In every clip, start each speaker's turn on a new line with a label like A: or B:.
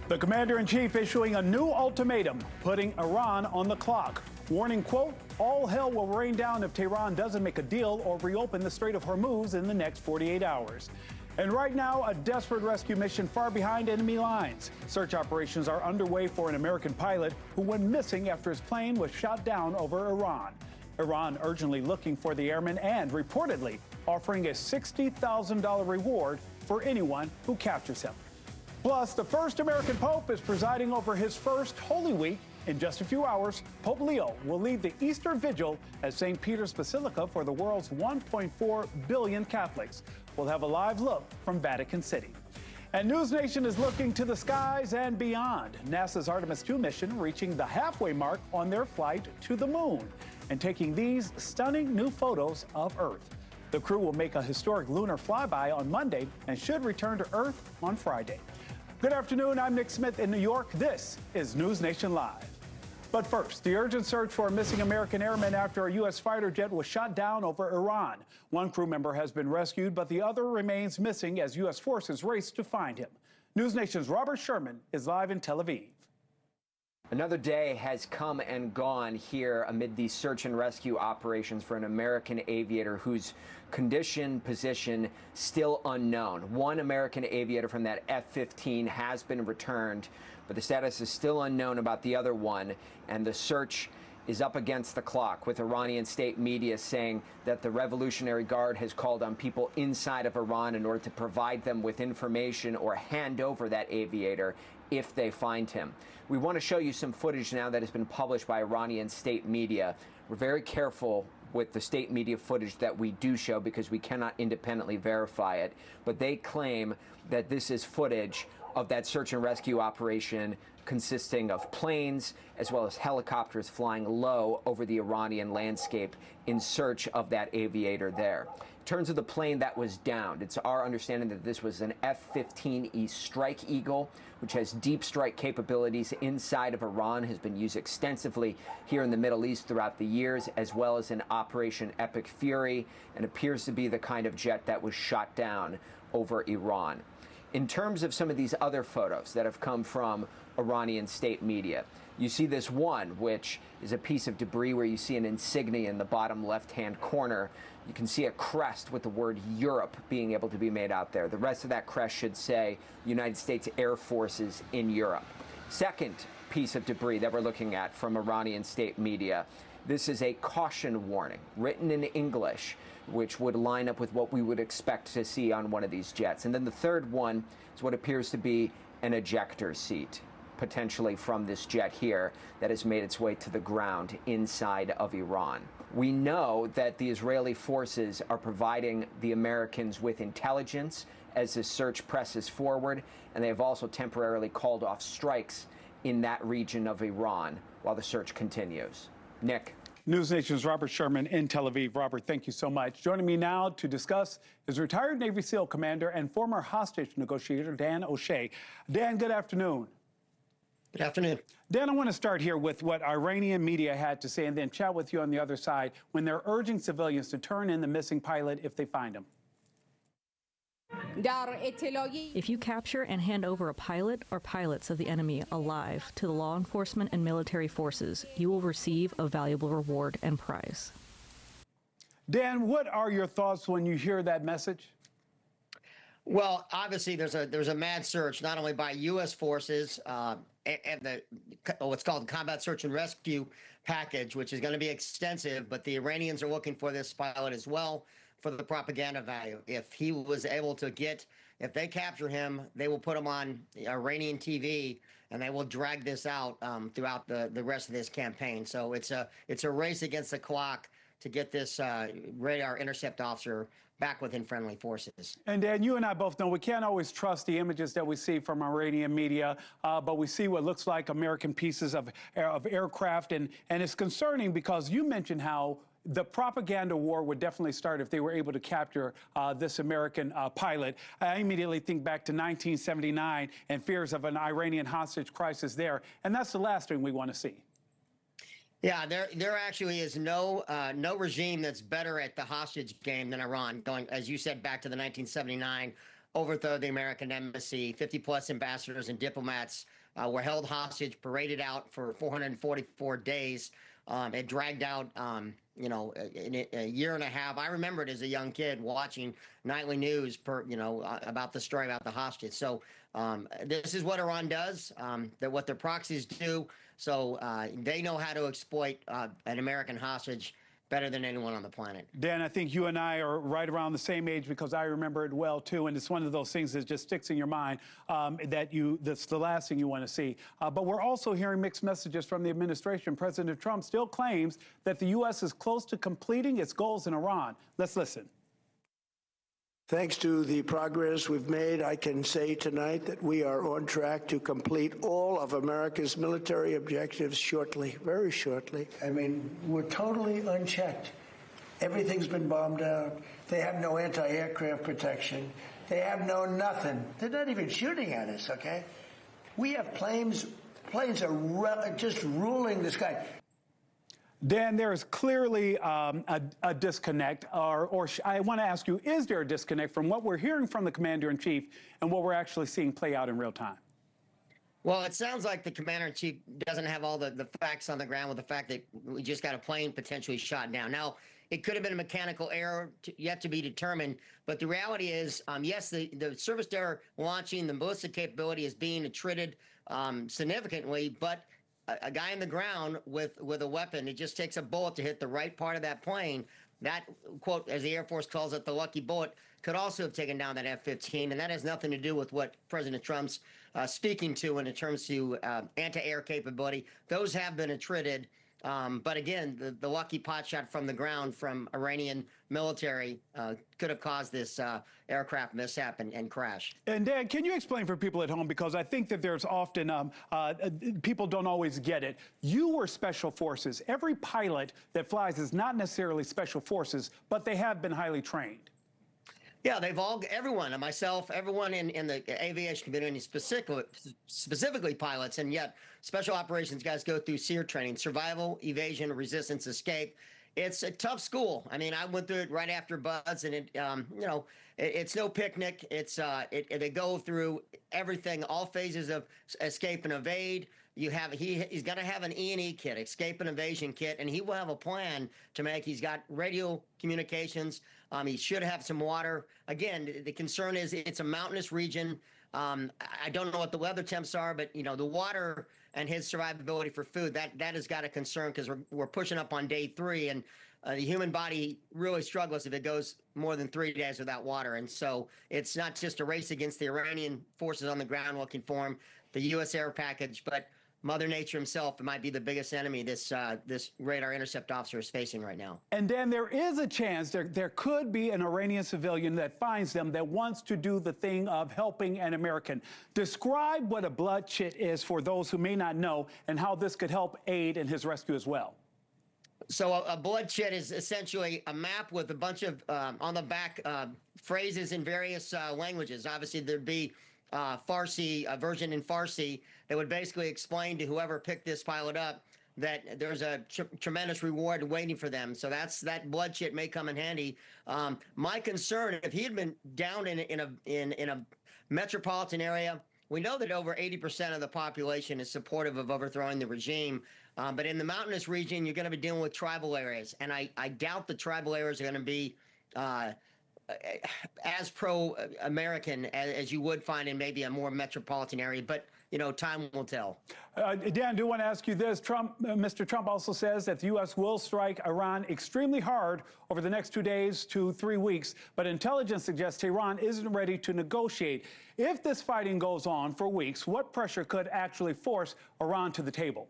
A: The commander-in-chief issuing a new ultimatum, putting Iran on the clock, warning, quote, all hell will rain down if Tehran doesn't make a deal or reopen the Strait of Hormuz in the next 48 hours. And right now, a desperate rescue mission far behind enemy lines. Search operations are underway for an American pilot who went missing after his plane was shot down over Iran. Iran urgently looking for the airman and reportedly offering a $60,000 reward for anyone who captures him. Plus, the first American Pope is presiding over his first Holy Week. In just a few hours, Pope Leo will lead the Easter Vigil at St. Peter's Basilica for the world's 1.4 billion Catholics. We'll have a live look from Vatican City. And NewsNation is looking to the skies and beyond. NASA's Artemis II mission reaching the halfway mark on their flight to the moon and taking these stunning new photos of Earth. The crew will make a historic lunar flyby on Monday and should return to Earth on Friday. Good afternoon, I'm Nick Smith in New York. This is NewsNation Live. But first, the urgent search for a missing American airman after a U.S. fighter jet was shot down over Iran. One crew member has been rescued, but the other remains missing as U.S. forces race to find him. NewsNation's Robert Sherman is live in Tel Aviv.
B: Another day has come and gone here amid these search and rescue operations for an American aviator whose condition, position, still unknown. One American aviator from that F-15 has been returned, but the status is still unknown about the other one, and the search is up against the clock, with Iranian state media saying that the Revolutionary Guard has called on people inside of Iran in order to provide them with information or hand over that aviator if they find him. We want to show you some footage now that has been published by Iranian state media. We're very careful with the state media footage that we do show because we cannot independently verify it, but they claim that this is footage of that search and rescue operation consisting of planes as well as helicopters flying low over the Iranian landscape in search of that aviator there. In terms of the plane that was downed, it's our understanding that this was an F-15E Strike Eagle, which has deep strike capabilities inside of Iran, has been used extensively here in the Middle East throughout the years, as well as in Operation Epic Fury, and appears to be the kind of jet that was shot down over Iran. In terms of some of these other photos that have come from Iranian state media, you see this one, which is a piece of debris where you see an insignia in the bottom left-hand corner. You can see a crest with the word Europe being able to be made out there. The rest of that crest should say United States Air Forces in Europe. Second piece of debris that we're looking at from Iranian state media, this is a caution warning written in English, which would line up with what we would expect to see on one of these jets. And then the third one is what appears to be an ejector seat, potentially from this jet here that has made its way to the ground inside of Iran. We know that the Israeli forces are providing the Americans with intelligence as the search presses forward, and they have also temporarily called off strikes in that region of Iran while the search continues. Nick.
A: NewsNation's Robert Sherman in Tel Aviv. Robert, thank you so much. Joining me now to discuss is retired Navy SEAL commander and former hostage negotiator Dan O'Shea. Dan, good afternoon.
C: Good afternoon.
A: Dan, I want to start here with what Iranian media had to say and then chat with you on the other side when they're urging civilians to turn in the missing pilot if they find him.
D: If you capture and hand over a pilot or pilots of the enemy alive to the law enforcement and military forces, you will receive a valuable reward and prize.
A: Dan, what are your thoughts when you hear that message?
C: Well, obviously, there's a mad search, not only by U.S. forces and what's called the Combat Search and Rescue Package, which is going to be extensive, but the Iranians are looking for this pilot as well for the propaganda value. If he was able to if they capture him, they will put him on Iranian TV, and they will drag this out throughout the rest of this campaign. So it's a race against the clock to get this radar intercept officer back within friendly forces.
A: And Dan, you and I both know we can't always trust the images that we see from Iranian media, but we see what looks like American pieces of aircraft, and it's concerning because you mentioned how the propaganda war would definitely start if they were able to capture this American pilot. I immediately think back to 1979 and fears of an Iranian hostage crisis there, and that's the last thing we want to see.
C: Yeah, there actually is no regime that's better at the hostage game than Iran, going, as you said, back to the 1979 overthrow the American embassy. 50-plus ambassadors and diplomats were held hostage, paraded out for 444 days. It dragged out, in a year and a half. I remember it as a young kid watching nightly news about the story about the hostage. So this is what Iran does, what their proxies do. So they know how to exploit an American hostage better than anyone on the planet.
A: Dan, I think you and I are right around the same age because I remember it well, too. And it's one of those things that just sticks in your mind that's the last thing you want to see. But we're also hearing mixed messages from the administration. President Trump still claims that the U.S. is close to completing its goals in Iran. Let's listen.
E: Thanks to the progress we've made, I can say tonight that we are on track to complete all of America's military objectives shortly, very shortly. I mean, we're totally unchecked. Everything's been bombed out. They have no anti-aircraft protection. They have no nothing. They're not even shooting at us, okay? We have planes are just ruling the sky.
A: Dan, there is clearly a disconnect, or I want to ask you, is there a disconnect from what we're hearing from the commander-in-chief and what we're actually seeing play out in real time?
C: Well, it sounds like the commander-in-chief doesn't have all the facts on the ground with the fact that we just got a plane potentially shot down. Now, it could have been a mechanical error yet to be determined, but the reality is, yes, the surface to air launching, the ballistic capability is being attrited significantly, but a guy in the ground with a weapon, it just takes a bullet to hit the right part of that plane. That, quote, as the Air Force calls it, the lucky bullet, could also have taken down that F-15, and that has nothing to do with what President Trump's speaking to in terms to anti-air capability. Those have been attrited. But again, the lucky pot shot from the ground from Iranian military could have caused this aircraft mishap and crash.
A: And Dan, can you explain for people at home, because I think that there's often, people don't always get it. You were special forces. Every pilot that flies is not necessarily special forces, but they have been highly trained.
C: Yeah, everyone, myself, everyone in the aviation community, specifically pilots, and yet special operations guys go through SEER training, survival, evasion, resistance, escape. It's a tough school. I mean, I went through it right after BUD/S, and it's no picnic. They go through everything, all phases of escape and evade. He's got to have an E&E kit, escape and evasion kit, and he will have a plan to make. He's got radio communications. He should have some water. Again, the concern is it's a mountainous region. I don't know what the weather temps are, but the water and his survivability for food, that has got a concern, because we're pushing up on day 3, and the human body really struggles if it goes more than 3 days without water. And so it's not just a race against the Iranian forces on the ground looking for him, the U.S. air package, but Mother Nature himself might be the biggest enemy this radar intercept officer is facing right now. And
A: Dan, there is a chance there could be an Iranian civilian that finds them that wants to do the thing of helping an American. Describe what a blood chit is for those who may not know, and how this could help aid in his rescue as well.
C: So a blood chit is essentially a map with a bunch of, on the back, phrases in various languages. Obviously, there'd be Farsi, a version in Farsi that would basically explain to whoever picked this pilot up that there's a tremendous reward waiting for them. So that blood chit may come in handy. My concern, if he had been down in a metropolitan area, we know that over 80% of the population is supportive of overthrowing the regime. But in the mountainous region, you're going to be dealing with tribal areas, and I doubt the tribal areas are going to be as pro-American as you would find in maybe a more metropolitan area, but time will tell.
A: Dan, I do want to ask you this. Mr. Trump also says that the U.S. will strike Iran extremely hard over the next 2 days to 3 weeks, but intelligence suggests Tehran isn't ready to negotiate. If this fighting goes on for weeks, what pressure could actually force Iran to the table?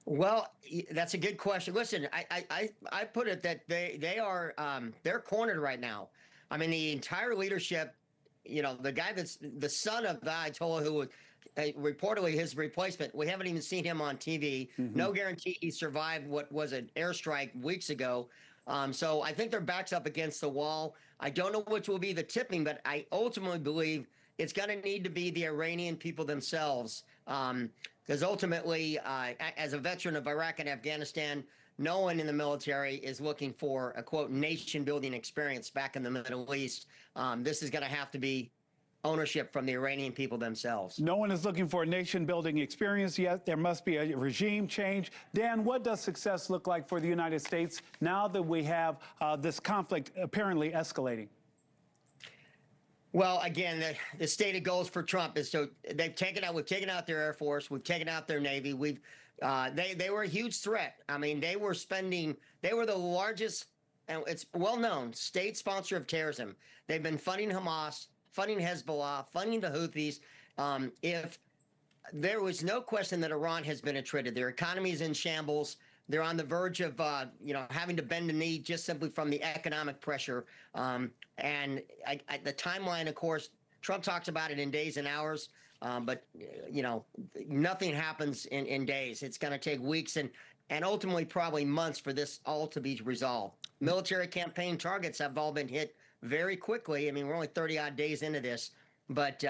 C: Well, that's a good question. Listen, I put it that they're cornered right now. I mean, the entire leadership, the guy that's the son of the Ayatollah, who was reportedly his replacement, we haven't even seen him on TV. Mm-hmm. No guarantee he survived what was an airstrike weeks ago. So I think their back's up against the wall. I don't know which will be the tipping, but I ultimately believe it's going to need to be the Iranian people themselves. Because ultimately, as a veteran of Iraq and Afghanistan, no one in the military is looking for a, quote, nation-building experience back in the Middle East. This is going to have to be ownership from the Iranian people themselves.
A: No one is looking for a nation-building experience yet. There must be a regime change. Dan, what does success look like for the United States now that we have this conflict apparently escalating?
C: Well, again, the stated goals for Trump is we've taken out their Air Force, we've taken out their Navy, they were a huge threat. I mean, they were the largest, and it's well known, state sponsor of terrorism. They've been funding Hamas, funding Hezbollah, funding the Houthis. If there was no question that Iran has been attrited, their economy is in shambles. They're on the verge of, having to bend the knee just simply from the economic pressure. And the timeline, of course, Trump talks about it in days and hours, but nothing happens in days. It's going to take weeks and ultimately probably months for this all to be resolved. Military campaign targets have all been hit very quickly. I mean, we're only 30-odd days into this, but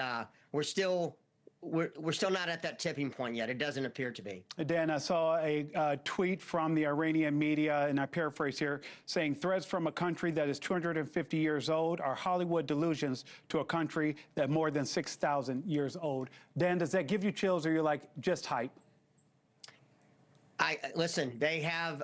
C: we're still not at that tipping point yet. It doesn't appear to be.
A: Dan, I saw a tweet from the Iranian media, and I paraphrase here, saying threats from a country that is 250 years old are Hollywood delusions to a country that more than 6,000 years old. Dan, does that give you chills, or you're like, just hype?
C: Listen, they have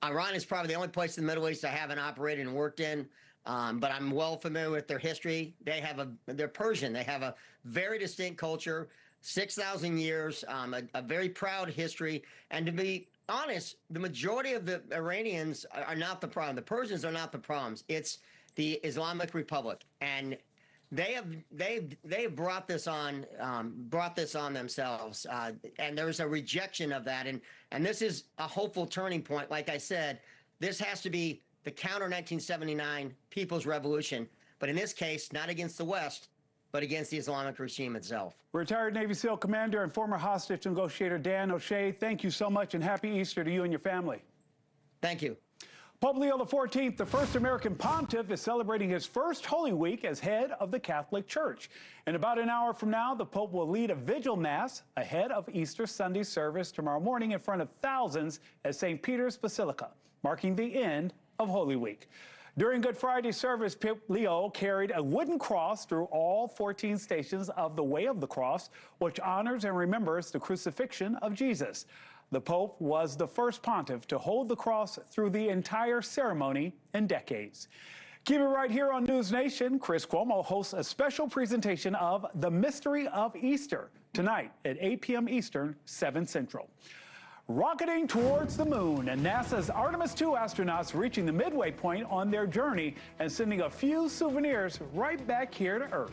C: Iran is probably the only place in the Middle East I haven't operated and worked in. But I'm well familiar with their history. They're Persian. They have a very distinct culture, 6,000 years, a very proud history. And to be honest, the majority of the Iranians are not the problem. The Persians are not the problems. It's the Islamic Republic, and they've brought this on themselves. And there's a rejection of that. And this is a hopeful turning point. Like I said, this has to be the counter 1979 People's Revolution, but in this case, not against the West, but against the Islamic regime itself.
A: Retired Navy SEAL commander and former hostage negotiator Dan O'Shea, thank you so much, and happy Easter to you and your family.
C: Thank you.
A: Pope Leo XIV, the first American pontiff, is celebrating his first Holy Week as head of the Catholic Church. In about an hour from now, the Pope will lead a vigil mass ahead of Easter Sunday service tomorrow morning in front of thousands at St. Peter's Basilica, marking the end of Holy Week. During Good Friday service, Pope Leo carried a wooden cross through all 14 stations of the Way of the Cross, which honors and remembers the crucifixion of Jesus. The Pope was the first pontiff to hold the cross through the entire ceremony in decades. Keep it right here on NewsNation. Chris Cuomo hosts a special presentation of The Mystery of Easter tonight at 8 p.m. Eastern, 7 Central. Rocketing towards the moon, and NASA's Artemis II astronauts reaching the midway point on their journey and sending a few souvenirs right back here to Earth.